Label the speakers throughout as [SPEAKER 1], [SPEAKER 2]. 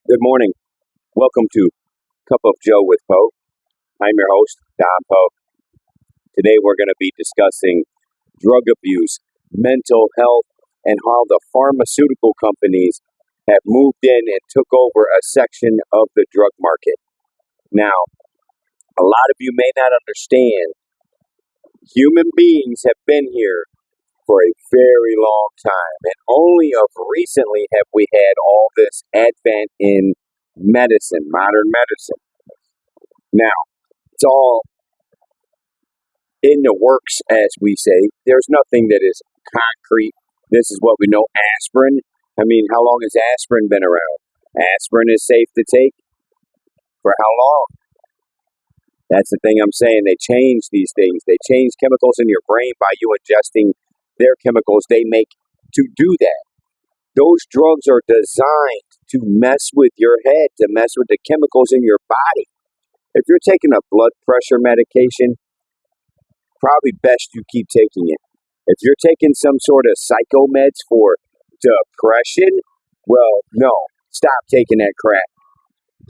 [SPEAKER 1] Good morning. Welcome to Cup of Joe with Poe. I'm your host, Don Poe. Today we're going to be discussing drug abuse, mental health, and how the pharmaceutical companies have moved in and took over a section of the drug market. Now, a lot of you may not understand, human beings have been here for a very long time, and only of recently have we had all this advent in medicine, modern medicine. Now, it's all in the works, as we say. There's nothing that is concrete. This is what we know. Aspirin. I mean, how long has aspirin been around? Aspirin is safe to take. For how long? That's the thing I'm saying. They change these things. They change chemicals in your brain by you ingesting their chemicals they make to do that. Those drugs are designed to mess with your head, to mess with the chemicals in your body. If you're taking a blood pressure medication, probably best you keep taking it. If you're taking some sort of psychomeds for depression, well, no, stop taking that crap.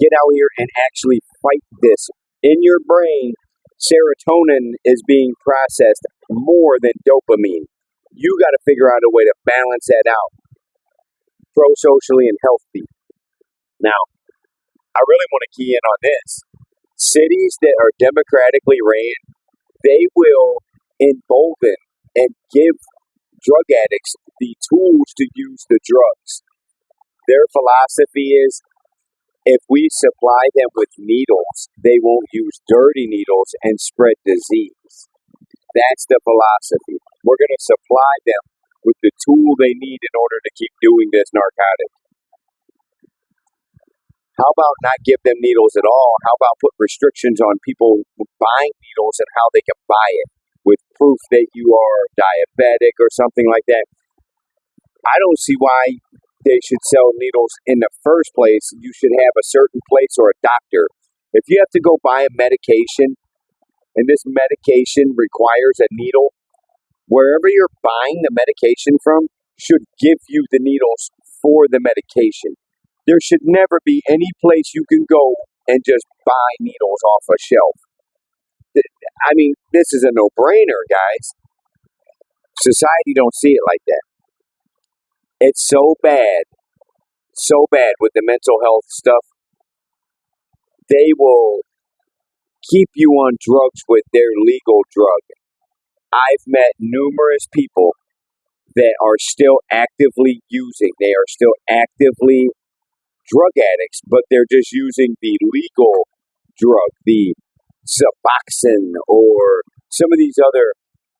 [SPEAKER 1] Get out here and actually fight this. In your brain, serotonin is being processed more than dopamine. You got to figure out a way to balance that out, pro-socially and healthy. Now, I really want to key in on this. Cities that are democratically ran, they will embolden and give drug addicts the tools to use the drugs. Their philosophy is, if we supply them with needles, they won't use dirty needles and spread disease. That's the philosophy. We're going to supply them with the tool they need in order to keep doing this narcotic. How about not give them needles at all? How about put restrictions on people buying needles and how they can buy it with proof that you are diabetic or something like that? I don't see why they should sell needles in the first place. You should have a certain place or a doctor. If you have to go buy a medication and this medication requires a needle, wherever you're buying the medication from should give you the needles for the medication. There should never be any place you can go and just buy needles off a shelf. I mean, this is a no-brainer, guys. Society don't see it like that. It's so bad with the mental health stuff. They will keep you on drugs with their legal drug. I've met numerous people that are still actively using. They are still actively drug addicts, but they're just using the legal drug, the Suboxone or some of these other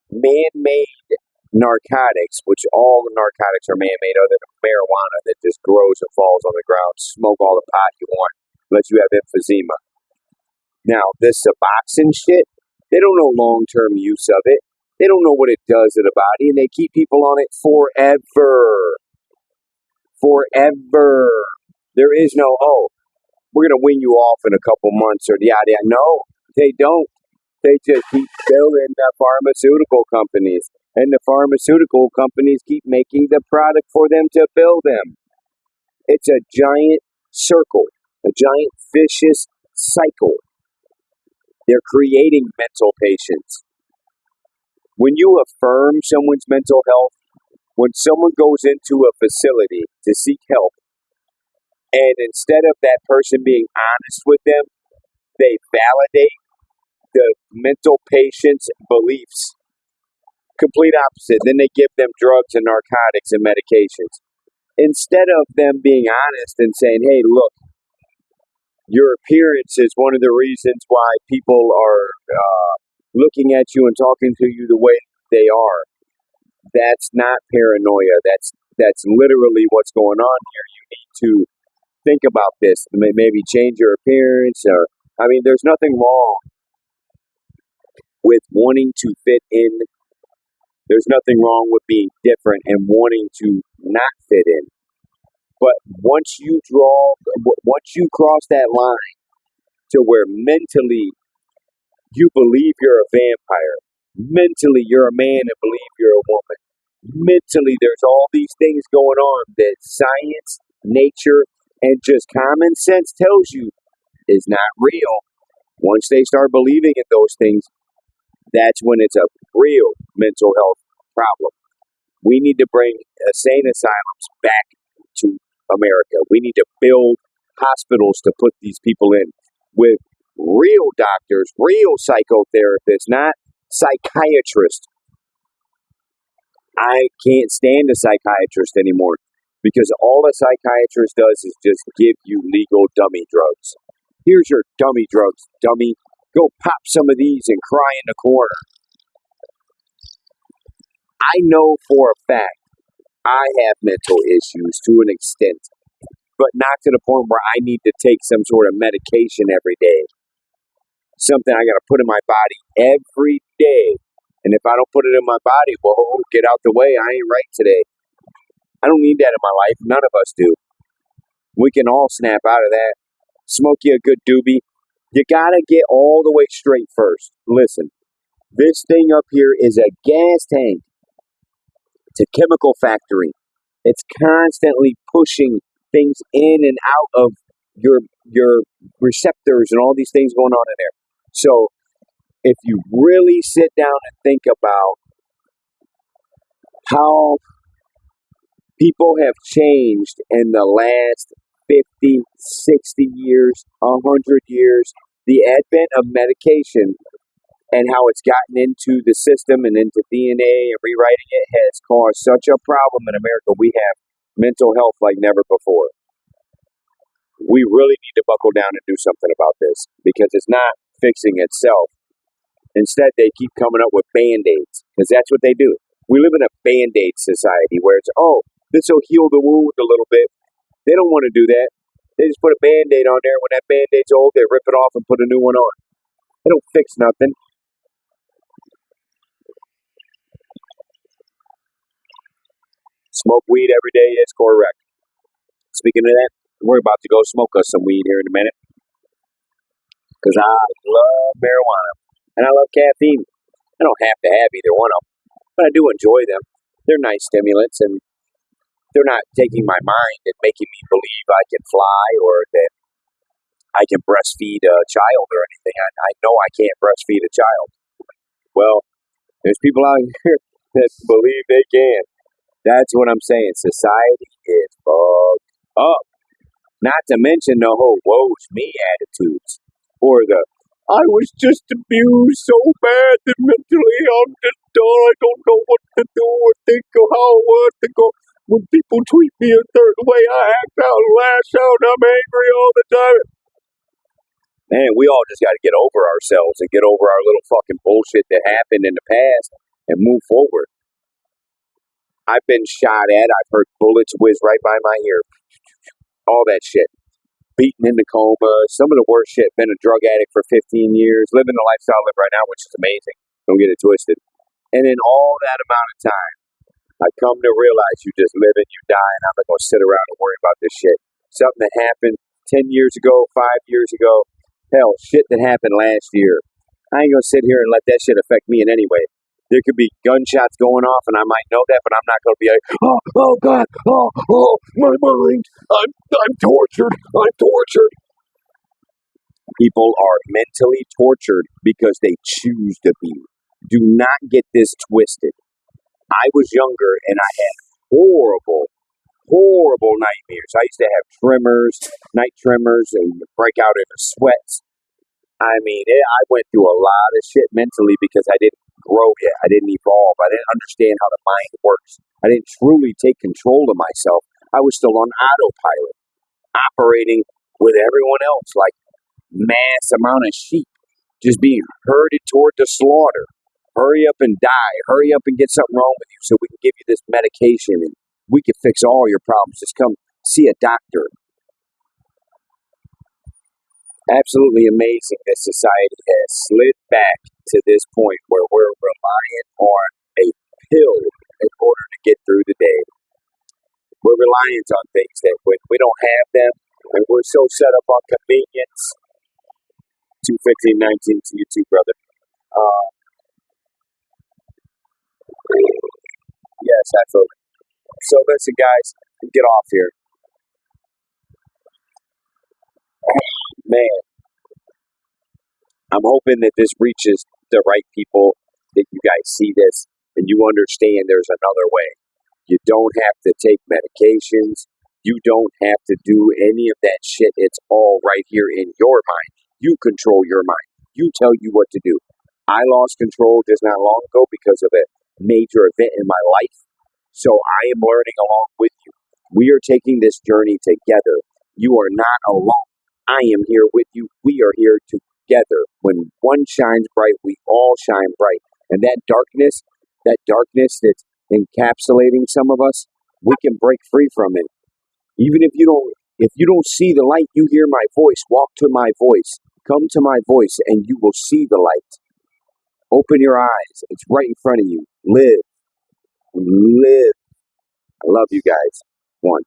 [SPEAKER 1] man-made narcotics, which all narcotics are man-made other than marijuana that just grows and falls on the ground. Smoke all the pot you want, unless you have emphysema. Now, this Suboxone shit, they don't know long-term use of it. They don't know what it does to the body, and they keep people on it forever. Forever. There is no, we're going to wean you off in a couple months or yada yada. No, they don't. They just keep building the pharmaceutical companies. And the pharmaceutical companies keep making the product for them to build them. It's a giant circle, a giant vicious cycle. They're creating mental patients. When you affirm someone's mental health, when someone goes into a facility to seek help, and instead of that person being honest with them, they validate the mental patient's beliefs. Complete opposite. Then they give them drugs and narcotics and medications. Instead of them being honest and saying, hey, look, your appearance is one of the reasons why people are looking at you and talking to you the way they are. That's not paranoia. That's literally what's going on here. You need to think about this. Maybe change your appearance. There's nothing wrong with wanting to fit in. There's nothing wrong with being different and wanting to not fit in. But once you cross that line to where mentally you believe you're a vampire, mentally you're a man and believe you're a woman, mentally there's all these things going on that science, nature, and just common sense tells you is not real. Once they start believing in those things, that's when it's a real mental health problem. We need to bring insane asylums back to America. We need to build hospitals to put these people in with real doctors, real psychotherapists, not psychiatrists. I can't stand a psychiatrist anymore because all a psychiatrist does is just give you legal dummy drugs. Here's your dummy drugs, dummy. Go pop some of these and cry in the corner. I know for a fact I have mental issues to an extent, but not to the point where I need to take some sort of medication every day. Something I got to put in my body every day. And if I don't put it in my body, well, get out the way. I ain't right today. I don't need that in my life. None of us do. We can all snap out of that. Smoke you a good doobie. You got to get all the way straight first. Listen, this thing up here is a gas tank. It's a chemical factory. It's constantly pushing things in and out of your receptors and all these things going on in there. So if you really sit down and think about how people have changed in the last 50, 60 years, 100 years, the advent of medication and how it's gotten into the system and into DNA and rewriting it has caused such a problem in America. We have mental health like never before. We really need to buckle down and do something about this because it's not fixing itself. Instead, they keep coming up with Band-Aids because that's what they do. We live in a Band-Aid society where it's, oh, this will heal the wound a little bit. They don't want to do that. They just put a Band-Aid on there. When that Band-Aid's old, they rip it off and put a new one on. They don't fix nothing. Smoke weed every day is correct. Speaking of that, we're about to go smoke us some weed here in a minute because I love marijuana and I love caffeine. I don't have to have either one of them, but I do enjoy them. They're nice stimulants and they're not taking my mind and making me believe I can fly or that I can breastfeed a child or anything. I know I can't breastfeed a child. Well, there's people out here that believe they can. That's what I'm saying. Society is fucked up. Not to mention the whole woe's me attitudes. Or the, I was just abused so bad that mentally I'm just done. I don't know what to do or think of how what to go. When people treat me a certain way, I act out and lash out. I'm angry all the time. Man, we all just got to get over ourselves and get over our little fucking bullshit that happened in the past and move forward. I've been shot at. I've heard bullets whiz right by my ear. All that shit. Beaten into coma. Some of the worst shit. Been a drug addict for 15 years. Living the lifestyle I live right now, which is amazing. Don't get it twisted. And in all that amount of time, I come to realize you just live and you die, and I'm not going to sit around and worry about this shit. Something that happened 10 years ago, 5 years ago. Hell, shit that happened last year. I ain't going to sit here and let that shit affect me in any way. There could be gunshots going off, and I might know that, but I'm not going to be like, oh, God, my mind, I'm tortured, I'm tortured. People are mentally tortured because they choose to be. Do not get this twisted. I was younger, and I had horrible nightmares. I used to have night tremors, and break out into sweats. I mean, I went through a lot of shit mentally because I didn't grow yet. I didn't evolve. I didn't understand how the mind works. I didn't truly take control of myself. I was still on autopilot, operating with everyone else, like mass amount of sheep, just being herded toward the slaughter. Hurry up and die. Hurry up and get something wrong with you so we can give you this medication and we can fix all your problems. Just come see a doctor. Absolutely amazing that society has slid back to this point where we're reliant on a pill in order to get through the day. We're reliant on things that when we don't have them, and we're so set up on convenience. 2:15:19 to you too, brother. Yes, absolutely. So listen, guys, get off here. I'm hoping that this reaches the right people, that you guys see this and you understand there's another way. You don't have to take medications. You don't have to do any of that shit. It's all right here in your mind. You control your mind. You tell you what to do. I lost control just not long ago because of a major event in my life. So I am learning along with you. We are taking this journey together. You are not alone. I am here with you. We are here together. When one shines bright, we all shine bright. And that darkness that's encapsulating some of us, we can break free from it. Even if you don't see the light, you hear my voice. Walk to my voice. Come to my voice and you will see the light. Open your eyes. It's right in front of you. Live. Live. I love you guys. One.